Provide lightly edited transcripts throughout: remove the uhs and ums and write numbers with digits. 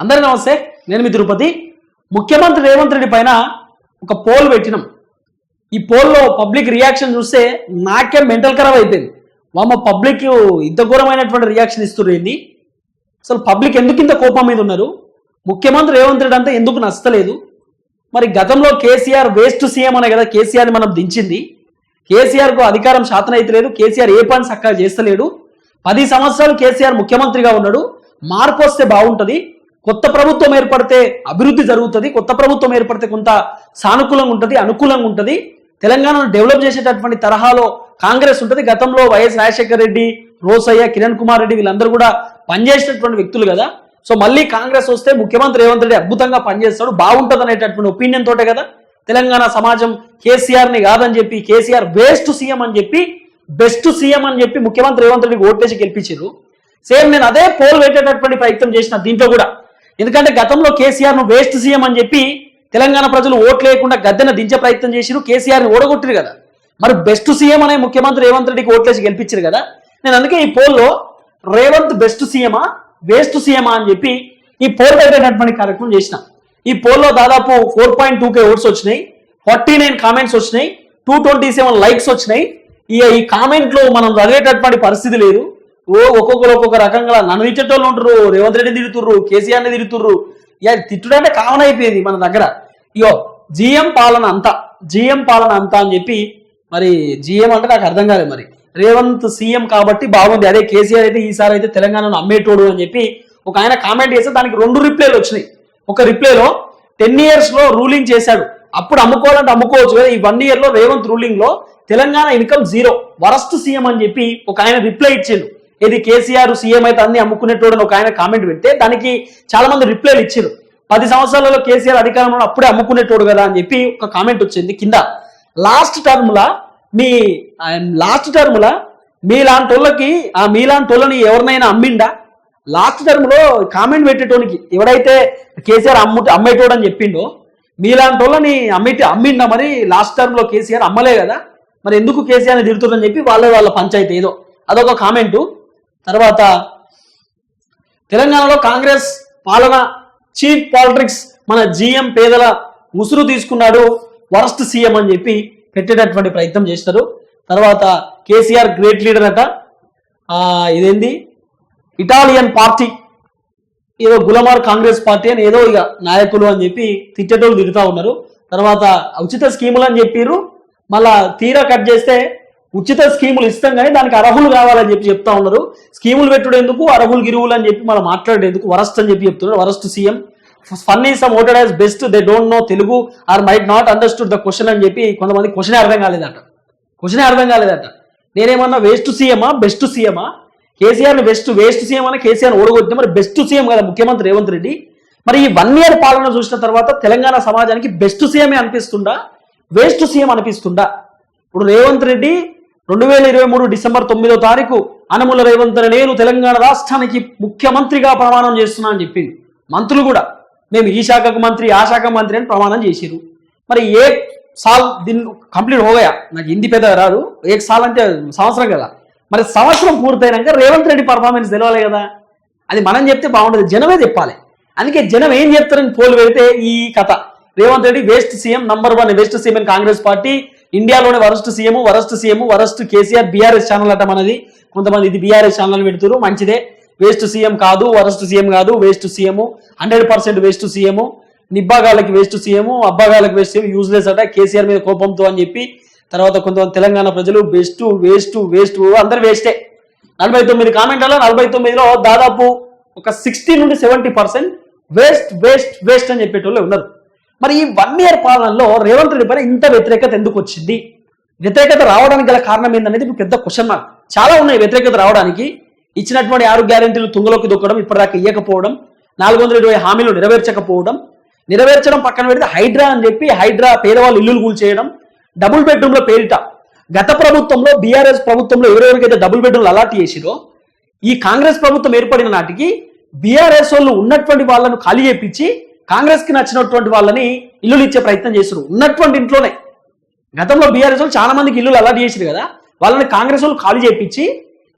అందరికీ నమస్తే. నేను మీ తిరుపతి. ముఖ్యమంత్రి రేవంత్ రెడ్డి పైన ఒక పోల్ పెట్టినాం. ఈ పోల్లో పబ్లిక్ రియాక్షన్ చూస్తే నాకే మెంటల్ ఖరాబ్ అయిపోయింది. వామ పబ్లిక్ ఇంత ఘోరమైనటువంటి రియాక్షన్ ఇస్తున్నారు. అసలు పబ్లిక్ ఎందుకు ఇంత కోపం మీద ఉన్నారు? ముఖ్యమంత్రి రేవంత్ రెడ్డి అంతా ఎందుకు నచ్చలేదు? మరి గతంలో కేసీఆర్ వేస్ట్ సీఎం అనే కదా కేసీఆర్ని మనం దించింది. కేసీఆర్కు అధికారం శాతం అయితే లేదు. కేసీఆర్ ఏ పని చక్కగా చేస్తలేడు. 10 సంవత్సరాలు కేసీఆర్ ముఖ్యమంత్రిగా ఉన్నాడు. మార్పు వస్తే బాగుంటుంది. కొత్త ప్రభుత్వం ఏర్పడితే అభివృద్ధి జరుగుతుంది. కొత్త ప్రభుత్వం ఏర్పడితే కొంత సానుకూలంగా ఉంటుంది, అనుకూలంగా ఉంటుంది. తెలంగాణను డెవలప్ చేసేటటువంటి తరహాలో కాంగ్రెస్ ఉంటుంది. గతంలో వైఎస్ రాజశేఖర రెడ్డి, రోసయ్య, కిరణ్ కుమార్ రెడ్డి వీళ్ళందరూ కూడా పనిచేసినటువంటి వ్యక్తులు కదా. సో మళ్ళీ కాంగ్రెస్ వస్తే ముఖ్యమంత్రి రేవంత్ రెడ్డి అద్భుతంగా పనిచేస్తాడు, బాగుంటుంది అనేటటువంటి ఒపీనియన్ తోటే కదా తెలంగాణ సమాజం కేసీఆర్ని కాదని చెప్పి, కేసీఆర్ వేస్ట్ సీఎం అని చెప్పి, బెస్ట్ సీఎం అని చెప్పి ముఖ్యమంత్రి రేవంత్ రెడ్డికి ఓటేసి గెలిపించారు. సేమ్ నేను అదే పోల్ పెట్టేటటువంటి ప్రయత్నం చేసిన దీంట్లో కూడా. ఎందుకంటే గతంలో కేసీఆర్ ను వేస్ట్ సీఎం అని చెప్పి తెలంగాణ ప్రజలు ఓట్లు లేకుండా గద్దెన దించే ప్రయత్నం చేసిరు, కేసీఆర్ని ఓడగొట్టిరు కదా. మరి బెస్ట్ సీఎం అనే ముఖ్యమంత్రి రేవంత్ రెడ్డికి ఓట్లేసి గెలిపించారు కదా. నేను అందుకే ఈ పోల్లో రేవంత్ బెస్ట్ సీఎమా వేస్ట్ సీఎమా అని చెప్పి ఈ పోల్ పెట్టేటటువంటి కార్యక్రమం చేసిన. ఈ పోల్లో దాదాపు 4.2K ఓట్స్ వచ్చినాయి, 49 కామెంట్స్ వచ్చినాయి, 227 లైక్స్ వచ్చినాయి. ఈ కామెంట్లు మనం చదివేటటువంటి పరిస్థితి లేదు. ఒక్కొక్కరు ఒక్కొక్క రకంగా నన్ను తిట్టేటోళ్ళు ఉంటారు, రేవంత్ రెడ్డిని తిడుతుర్రు, కేసీఆర్ని తిడుతుర్రు. తిట్టుడంటే కామన్ అయిపోయింది మన దగ్గర. ఇయో జిఎం పాలన అంతా అని చెప్పి, మరి జిఎం అంటే నాకు అర్థం కాలేదు. మరి రేవంత్ సీఎం కాబట్టి బాగుంది, అదే కేసీఆర్ అయితే ఈసారి అయితే తెలంగాణను అమ్మేటోడు అని చెప్పి ఒక ఆయన కామెంట్ చేస్తే దానికి 2 రిప్లైలు వచ్చినాయి. ఒక రిప్లైలో 10 years లో రూలింగ్ చేశాడు, అప్పుడు అమ్ముకోవాలంటే అమ్ముకోవచ్చు కదా. ఈ 1 year లో రేవంత్ రూలింగ్ లో తెలంగాణ ఇన్కమ్ 0, వరస్ట్ సీఎం అని చెప్పి ఒక ఆయన రిప్లై ఇచ్చాడు. ఇది కేసీఆర్ సీఎం అయితే అన్ని అమ్ముకునేటోడని ఒక ఆయన కామెంట్ పెడితే దానికి చాలా మంది రిప్లైలు ఇచ్చారు. 10 సంవత్సరాలలో కేసీఆర్ అధికారంలో అప్పుడే అమ్ముకునేటోడు కదా అని చెప్పి ఒక కామెంట్ వచ్చింది కింద. లాస్ట్ టర్మ్ లా మీలాంటి వాళ్ళని ఎవరినైనా అమ్మిండా? లాస్ట్ టర్మ్ లో కామెంట్ పెట్టేటోనికి ఎవడైతే కేసీఆర్ అమ్మేటోడు అని చెప్పిండో మీలాంటి వాళ్ళని అమ్మిండా? మరి లాస్ట్ టర్మ్ లో కేసీఆర్ అమ్మలే కదా, మరి ఎందుకు కేసీఆర్ని తిడుతుందని చెప్పి వాళ్ళ పంచాయతీ ఏదో అదొక కామెంటు. తర్వాత తెలంగాణలో కాంగ్రెస్ పాలన చీప్ పాలిటిక్స్, మన జిఎం పేదల ఉసురు తీసుకున్నాడు, వరస్ట్ సీఎం అని చెప్పి పెట్టేటటువంటి ప్రయత్నం చేస్తారు. తర్వాత కేసీఆర్ గ్రేట్ లీడర్ అట, ఇదేంది ఇటాలియన్ పార్టీ, ఏదో గులమార్ కాంగ్రెస్ పార్టీ అని ఏదో ఇక నాయకులు అని చెప్పి తిట్టేటోళ్ళు తిడుతూ ఉన్నారు. తర్వాత ఉచిత స్కీములు అని చెప్పిర్రు, మళ్ళా తీరా కట్ చేస్తే ఉచిత స్కీములు ఇస్తాం కానీ దానికి అర్హులు కావాలని చెప్పి చెప్తా ఉన్నారు. స్కీములు పెట్టుడు ఎందుకు, అర్హులు గిరువులు అని చెప్పి మనం మాట్లాడేందుకు వరస్ట్ అని చెప్పి చెప్తున్నారు. Worst CM. Funny some voted as best, they don't know Telugu or might not understood the question అని చెప్పి కొంతమంది క్వశ్చనే అర్థం కాలేదట. నేనేమన్నా వేస్ట్ సీఎమా బెస్ట్ సీఎమా? కేసీఆర్ని వేస్ట్ సీఎం అని కేసీఆర్ ఓడగొట్టిన మరి బెస్ట్ సీఎం కదా ముఖ్యమంత్రి రేవంత్ రెడ్డి. మరి ఈ 1 year పాలన చూసిన తర్వాత తెలంగాణ సమాజానికి బెస్ట్ సీఎమే అనిపిస్తుందా, వేస్ట్ సీఎం అనిపిస్తుందా? ఇప్పుడు రేవంత్ రెడ్డి 2023 డిసెంబర్ 9వ తారీఖు అనుముల రేవంత్ నేను తెలంగాణ రాష్ట్రానికి ముఖ్యమంత్రిగా ప్రమాణం చేస్తున్నా అని చెప్పింది. మంత్రులు కూడా మేము ఈ శాఖకు మంత్రి ఆ శాఖ మంత్రి అని ప్రమాణం చేసిరు. మరి ఏ సాల్ దీన్ని కంప్లీట్ హోగయా, నాకు హిందీ పెద్దగా రాదు, ఏ సాల్ అంటే సంవత్సరం కదా. మరి సంవత్సరం పూర్తయినాక రేవంత్ రెడ్డి పర్ఫార్మెన్స్ తెలవాలి కదా. అది మనం చెప్తే బాగుండదు, జనమే చెప్పాలి. అందుకే జనం ఏం చెప్తారని పోలు పెడితే ఈ కథ Revanth Reddy waste CM, number 1 waste CM అని కాంగ్రెస్ పార్టీ, ఇండియాలోనే worst CM worst KCR, BRS channel అట మనది. కొంతమంది ఇది బీఆర్ఎస్ ఛానల్ పెడుతురు, మంచిదే. వేస్ట్ సీఎం కాదు, వరస్ట్ సీఎం కాదు, వేస్ట్ సీఎం, 100% వేస్ట్ సీఎం. నిబ్బాగాళ్ళకి వేస్ట్ సీఎం, అబ్బాగాళ్ళకి వేస్ట్ సీఎం, యూజ్లెస్ అట కేసీఆర్ మీద కోపంతో అని చెప్పి. తర్వాత కొంతమంది తెలంగాణ ప్రజలు వేస్ట్ అందరు వేస్టే. 49 కామెంట్లలో 49లో దాదాపు ఒక 60 నుండి 70% వేస్ట్ అని చెప్పేటోళ్ళు ఉన్నారు. మరి ఈ 1 year పాలనలో రేవంత్ రెడ్డి పైన ఇంత వ్యతిరేకత ఎందుకు వచ్చింది? వ్యతిరేకత రావడానికి గల కారణం ఏందనేది పెద్ద క్వశ్చన్ మార్క్. చాలా ఉన్నాయి వ్యతిరేకత రావడానికి. ఇచ్చినటువంటి 6 గ్యారెంటీలు తుంగలోకి దొక్కడం, ఇప్పటిదాకా ఇవ్వకపోవడం, 420 హామీలు నెరవేర్చడం పక్కన పెడితే హైడ్రా అని చెప్పి హైడ్రా పేదవాళ్ళు ఇల్లులు కూల్చేయడం, డబుల్ బెడ్రూమ్ల పేరిట గత ప్రభుత్వంలో బీఆర్ఎస్ ప్రభుత్వంలో ఎవరెవరికైతే డబుల్ బెడ్రూమ్లు అలాట్ చేసిరో ఈ కాంగ్రెస్ ప్రభుత్వం ఏర్పడిన నాటికి బీఆర్ఎస్ వాళ్ళు ఉన్నటువంటి వాళ్ళను ఖాళీ చేయించి కాంగ్రెస్ కి నచ్చినటువంటి వాళ్ళని ఇల్లులు ఇచ్చే ప్రయత్నం చేస్తారు. ఉన్నటువంటి ఇంట్లోనే గతంలో బీఆర్ఎస్ వాళ్ళు చాలా మందికి ఇల్లులు అలాట్ చేసిరు కదా, వాళ్ళని కాంగ్రెస్ వాళ్ళు ఖాళీ చేయించి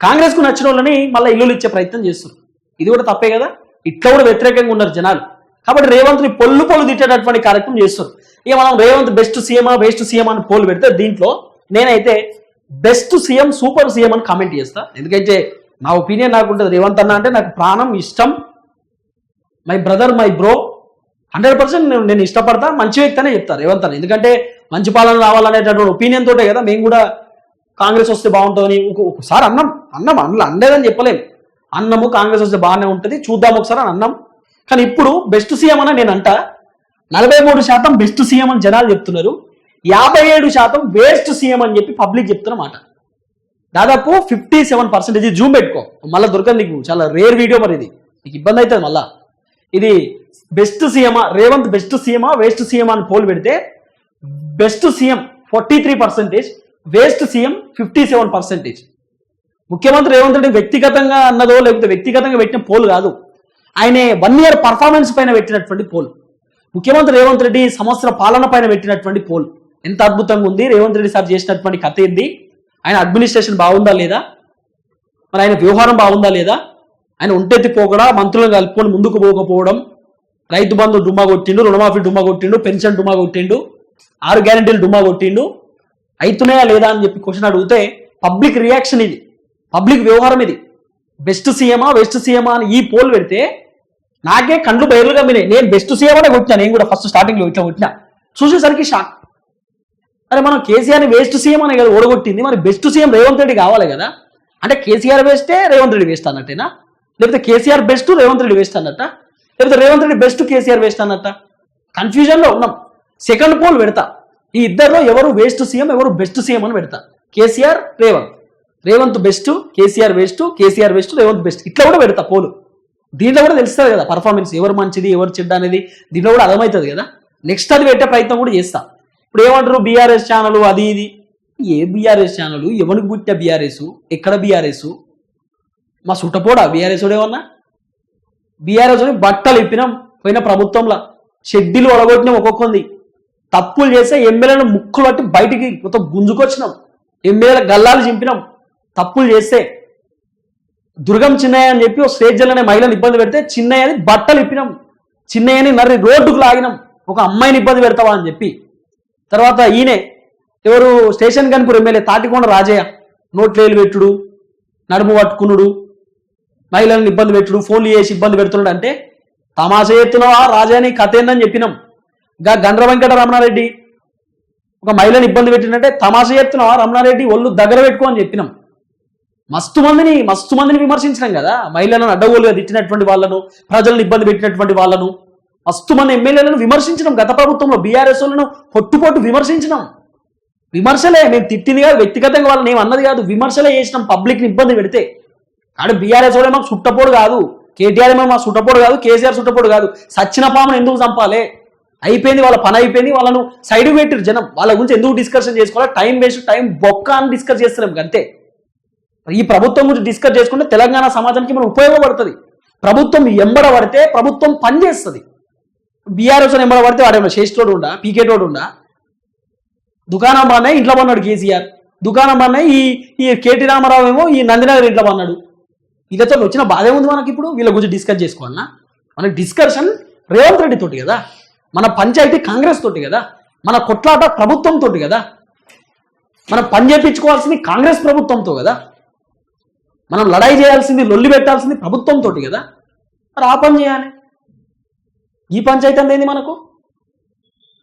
కాంగ్రెస్ కు నచ్చిన వాళ్ళని మళ్ళీ ఇల్లులు ఇచ్చే ప్రయత్నం చేస్తారు. ఇది కూడా తప్పే కదా. ఇట్లా కూడా వ్యతిరేకంగా ఉన్నారు జనాలు. కాబట్టి రేవంత్ని పొల్లు తిట్టేటటువంటి కార్యక్రమం చేస్తారు. ఇక మనం రేవంత్ బెస్ట్ సీఎమా వేస్ట్ సీఎం అని పోల్ పెడితే దీంట్లో నేనైతే బెస్ట్ సీఎం సూపర్ సీఎం అని కామెంట్ చేస్తా. ఎందుకంటే నా ఒపీనియన్ నాకు ఉంటుంది. రేవంత్ అన్న అంటే నాకు ప్రాణం, ఇష్టం, మై బ్రదర్, మై బ్రో, 100% నేను ఇష్టపడతా. మంచి వ్యక్తి అనే చెప్తాను రేవంత్ అన్న. ఎందుకంటే మంచి పాలన రావాలనేటటువంటి ఒపీనియన్ తోటే కదా మేము కూడా కాంగ్రెస్ వస్తే బాగుంటుందని ఒకసారి అన్నం అందులో అండేదని చెప్పలేము. అన్నము కాంగ్రెస్ వస్తే బాగానే ఉంటుంది, చూద్దాం ఒకసారి అని అన్నాం. కానీ ఇప్పుడు బెస్ట్ సీఎం అని నేను అంట 43% బెస్ట్ సీఎం అని జనాలు చెప్తున్నారు, 57% వేస్ట్ సీఎం అని చెప్పి పబ్లిక్ చెప్తున్నమాట. దాదాపు 57%. జూమ్ పెట్టుకో, మళ్ళీ దొరకదు నీకు, చాలా రేర్ వీడియో. మరి ఇది నీకు ఇబ్బంది అవుతుంది మళ్ళా. ఇది బెస్ట్ సీఎమా, రేవంత్ బెస్ట్ సీఎమా వేస్ట్ సీఎం అని పోల్ పెడితే బెస్ట్ సీఎం 43%, వేస్ట్ సీఎం 57%. ముఖ్యమంత్రి రేవంత్ రెడ్డి వ్యక్తిగతంగా అన్నదో లేకపోతే వ్యక్తిగతంగా పెట్టిన పోల్ కాదు, ఆయన 1 year పర్ఫార్మెన్స్ పైన పెట్టినటువంటి పోల్. ముఖ్యమంత్రి రేవంత్ రెడ్డి సంవత్సర పాలన పైన పెట్టినటువంటి పోల్. ఎంత అద్భుతంగా ఉంది రేవంత్ రెడ్డి సార్ చేసినటువంటి కథ ఏంది, ఆయన అడ్మినిస్ట్రేషన్ బాగుందా లేదా, మరి ఆయన వ్యవహారం బాగుందా లేదా, ఆయన ఒంటెత్తి పోకడా, మంత్రులను కలుపుకొని ముందుకు పోకపోవడం, రైతు బంధు డుమ్మా కొట్టిండు, రుణమాఫీ డుమ్మా కొట్టిండు, పెన్షన్ డుమ్మా కొట్టిండు, 6 గ్యారెంటీలు డుమ్మా కొట్టిండు, అవుతున్నాయా లేదా అని చెప్పి క్వశ్చన్ అడిగితే పబ్లిక్ రియాక్షన్ ఇది, పబ్లిక్ వ్యవహారం ఇది. బెస్ట్ సీఎమా వేస్ట్ సీఎమా అని ఈ పోల్ పెడితే నాకే కండ్లు బయలుగా మీనే. నేను బెస్ట్ సీఎం అనే కొట్టినా, నేను కూడా ఫస్ట్ స్టార్టింగ్లో ఇట్లా కొట్టినా, చూసేసరికి షాక్. అరే మనం కేసీఆర్ని వేస్ట్ సీఎం అనే కదా ఓడగొట్టింది, మరి బెస్ట్ సీఎం రేవంత్ రెడ్డి కావాలి కదా. అంటే కేసీఆర్ వేస్టే రేవంత్ రెడ్డి వేస్ట్ అన్నట్టేనా, లేకపోతే కేసీఆర్ బెస్ట్ రేవంత్ రెడ్డి వేస్ట్ అన్నట్ట, లేకపోతే రేవంత్ రెడ్డి బెస్ట్ కేసీఆర్ వేస్ట్ అన్నట్ట? కన్ఫ్యూజన్లో ఉన్నాం. సెకండ్ పోల్ పెడతా, ఈ ఇద్దరిలో ఎవరు వేస్ట్ సీఎం ఎవరు బెస్ట్ సీఎం అని పెడతా. KCR Revanth best, KCR waste, KCR waste, Revanth best, ఇట్లా కూడా పెడతా పోలు. దీంట్లో కూడా తెలుస్తుంది కదా పర్ఫార్మెన్స్, ఎవరు మంచిది ఎవరు చెడ్డ అనేది దీంట్లో కూడా అర్థమవుతుంది కదా. నెక్స్ట్ అది పెట్టే ప్రయత్నం కూడా చేస్తా. ఇప్పుడు ఏమంటారు బీఆర్ఎస్ ఛానల్ అది ఇది, ఏ బీఆర్ఎస్ ఛానల్, ఎవరికి పుట్టిన బీఆర్ఎస్, ఎక్కడ బీఆర్ఎస్, మా సుట్టపోడా బీఆర్ఎస్ ఏమన్నా? బీఆర్ఎస్ బట్టలు ఇప్పినాం పోయిన ప్రభుత్వంలో, షెడ్యూలు ఒడగొట్టినాం, ఒక్కొక్కంది తప్పులు చేస్తే ఎమ్మెల్యేలను ముక్కులు పట్టి బయటికి మొత్తం గుంజుకొచ్చినాం, ఎమ్మెల్యేల గల్లాలు చింపినాం. తప్పులు చేస్తే దుర్గం చిన్నయ్య అని చెప్పి ఒక స్టేజ్లోనే మహిళను ఇబ్బంది పెడితే చిన్నయ్యని బట్టలు ఇప్పినాం, చిన్నయ్యని నర్రి రోడ్డుకు లాగినాం, ఒక అమ్మాయిని ఇబ్బంది పెడతావా అని చెప్పి. తర్వాత ఈయనే ఎవరు స్టేషన్ కనుపూర్ ఎమ్మెల్యే తాటికొండ రాజయ్య, నోట్లేలు పెట్టుడు, నడుము పట్టుకునుడు, మహిళలను ఇబ్బంది పెట్టుడు, ఫోన్లు చేసి ఇబ్బంది పెడుతున్నాడు. అంటే తమాషా ఎత్తున్నావా రాజయ్యని కథ ఏందని చెప్పినాం. ఇంకా గండ్ర వెంకట రమణారెడ్డి ఒక మహిళను ఇబ్బంది పెట్టినట్టే తమాషా ఎత్తున్నావా రమణారెడ్డి ఒళ్ళు దగ్గర పెట్టుకో అని చెప్పినాం. మస్తు మందిని విమర్శించినాం కదా, మహిళలను అడ్డగోలుగా తిట్టినటువంటి వాళ్ళను, ప్రజలను ఇబ్బంది పెట్టినటువంటి వాళ్ళను, మస్తు మంది ఎమ్మెల్యేలను విమర్శించినాం. గత ప్రభుత్వంలో బీఆర్ఎస్ వాళ్ళను పొట్టు విమర్శించినాం. విమర్శలే, మేము తిట్టింది కాదు, వ్యక్తిగతంగా వాళ్ళని ఏం అన్నది కాదు, విమర్శలే చేసినాం పబ్లిక్ని ఇబ్బంది పెడితే. కానీ బీఆర్ఎస్ వాళ్ళే మాకు సుట్టపోడు కాదు, కేటీఆర్ ఏమో మాకు సుట్టపోడు కాదు, కేసీఆర్ సుట్టపోడు కాదు. సచ్చిన పామును ఎందుకు చంపాలి, అయిపోయింది వాళ్ళ పని అయిపోయింది, వాళ్ళను సైడ్ పెట్టిరు జనం, వాళ్ళ గురించి ఎందుకు డిస్కషన్ చేసుకోవాలి, టైం వేస్ట్, టైం బొక్క అని డిస్కస్ చేస్తున్నాం అంతే. ఈ ప్రభుత్వం గురించి డిస్కస్ చేసుకుంటే తెలంగాణ సమాజానికి మనం ఉపయోగపడుతుంది. ప్రభుత్వం ఎంబడబడితే ప్రభుత్వం పనిచేస్తుంది. బీఆర్ఎస్ ఎంబడబడితే వాడేమో చేసేటోడు ఉండా, పీకేటోడు ఉండా. దుకాణం బాగున్నాయి ఇంట్లో పన్నాడు కేసీఆర్, దుకాణం బాగున్నాయి ఈ కేటీ రామారావు ఏమో ఈ నందినగర్ ఇంట్లో పన్నాడు. వీళ్ళతో వచ్చిన బాధ ఉంది మనకి. ఇప్పుడు వీళ్ళ గురించి డిస్కస్ చేసుకోవాలన్నా, మన డిస్కషన్ రేవంత్ రెడ్డి తోటి కదా, మన పంచాయతీ కాంగ్రెస్ తోటి కదా, మన కొట్లాట ప్రభుత్వం తోటి కదా, మనం పని చేయించుకోవాల్సింది కాంగ్రెస్ ప్రభుత్వంతో కదా, మనం లడాయి చేయాల్సింది లొల్లి పెట్టాల్సింది ప్రభుత్వంతో కదా. మరి ఆ పని చేయాలి. ఈ పంచాయతీ అందేంది మనకు?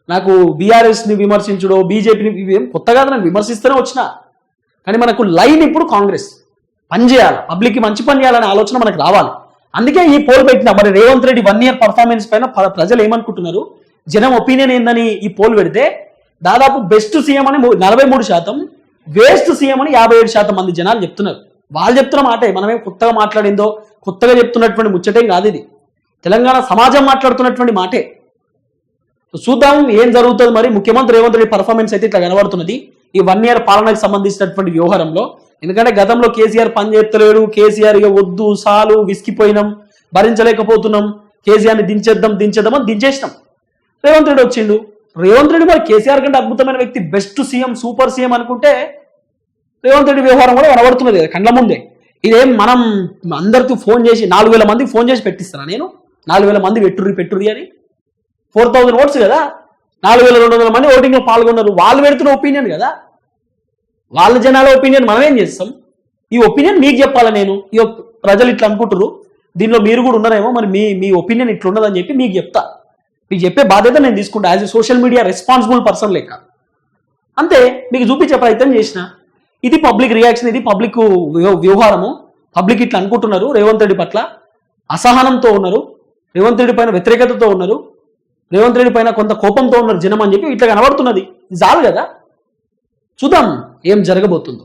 నాకు బీఆర్ఎస్ని విమర్శించడో బీజేపీని ఇవేం కొత్తగా నేను విమర్శిస్తూనే వచ్చిన, కానీ మనకు లైన్ ఇప్పుడు కాంగ్రెస్ పని చేయాలి, పబ్లిక్కి మంచి పని చేయాలనే ఆలోచన మనకు రావాలి. అందుకే ఈ పోల్ పెట్టిన. మరి రేవంత్ రెడ్డి 1 year పర్ఫార్మెన్స్ పైన ప్రజలు ఏమనుకుంటున్నారు, జనం ఒపీనియన్ ఏందని ఈ పోల్ పెడితే దాదాపు బెస్ట్ సీఎం అని 43%, వేస్ట్ సీఎం అని 57% మంది జనాలు చెప్తున్నారు. వాళ్ళు చెప్తున్న మాటే, మనమేం కొత్తగా మాట్లాడిందో కొత్తగా చెప్తున్నటువంటి ముచ్చటేం కాదు, ఇది తెలంగాణ సమాజం మాట్లాడుతున్నటువంటి మాటే. చూద్దాం ఏం జరుగుతుంది. మరి ముఖ్యమంత్రి రేవంత్ రెడ్డి పర్ఫార్మెన్స్ అయితే ఇట్లా కనబడుతున్నది ఈ 1 year పాలనకు సంబంధించినటువంటి వ్యవహారంలో. ఎందుకంటే గతంలో కేసీఆర్ పని చేస్తలేడు, కేసీఆర్ ఇక వద్దు సాలు విసిగిపోయినాం, భరించలేకపోతున్నాం, కేసీఆర్ని దించేద్దాం అని దించేసినాం. రేవంత్ రెడ్డి వచ్చిండు. రేవంత్ రెడ్డి మరి కేసీఆర్ కంటే అద్భుతమైన వ్యక్తి, బెస్ట్ సీఎం సూపర్ సీఎం అనుకుంటే రేవంత్ రెడ్డి వ్యవహారం కూడా కనబడుతున్నది కదా కండ్ల ముందే. ఇదేం మనం అందరికీ ఫోన్ చేసి 4,000 మందికి ఫోన్ చేసి పెట్టిస్తాను నేను. 4,000 మంది పెట్టుర్రి అని 4,000 ఓట్స్ కదా, 4,200 మంది ఓటింగ్లో పాల్గొన్నారు. వాళ్ళు పెడుతున్న ఒపీనియన్ కదా, వాళ్ళ జనాల ఒపీనియన్ మనం ఏం చేస్తాం? ఈ ఒపీనియన్ మీకు చెప్పాలా నేను? ఈ ప్రజలు ఇట్లా అనుకుంటారు, దీనిలో మీరు కూడా ఉన్నారేమో, మరి మీ ఒపీనియన్ ఇట్లా ఉన్నదని చెప్పి మీకు చెప్తా. మీకు చెప్పే బాధ్యత నేను తీసుకుంటా as a social media responsible person లెక్క. అంతే, మీకు చూపించే ప్రయత్నం చేసిన. ఇది పబ్లిక్ రియాక్షన్, ఇది పబ్లిక్ వ్యవహారము. పబ్లిక్ ఇట్లా అనుకుంటున్నారు, రేవంత్ రెడ్డి పట్ల అసహనంతో ఉన్నారు, రేవంత్ రెడ్డి పైన వ్యతిరేకతతో ఉన్నారు, రేవంత్ రెడ్డి పైన కొంత కోపంతో ఉన్నారు జనం అని చెప్పి ఇట్లా కనబడుతున్నది. చాలు కదా, చూద్దాం ఏం జరగబోతుందో.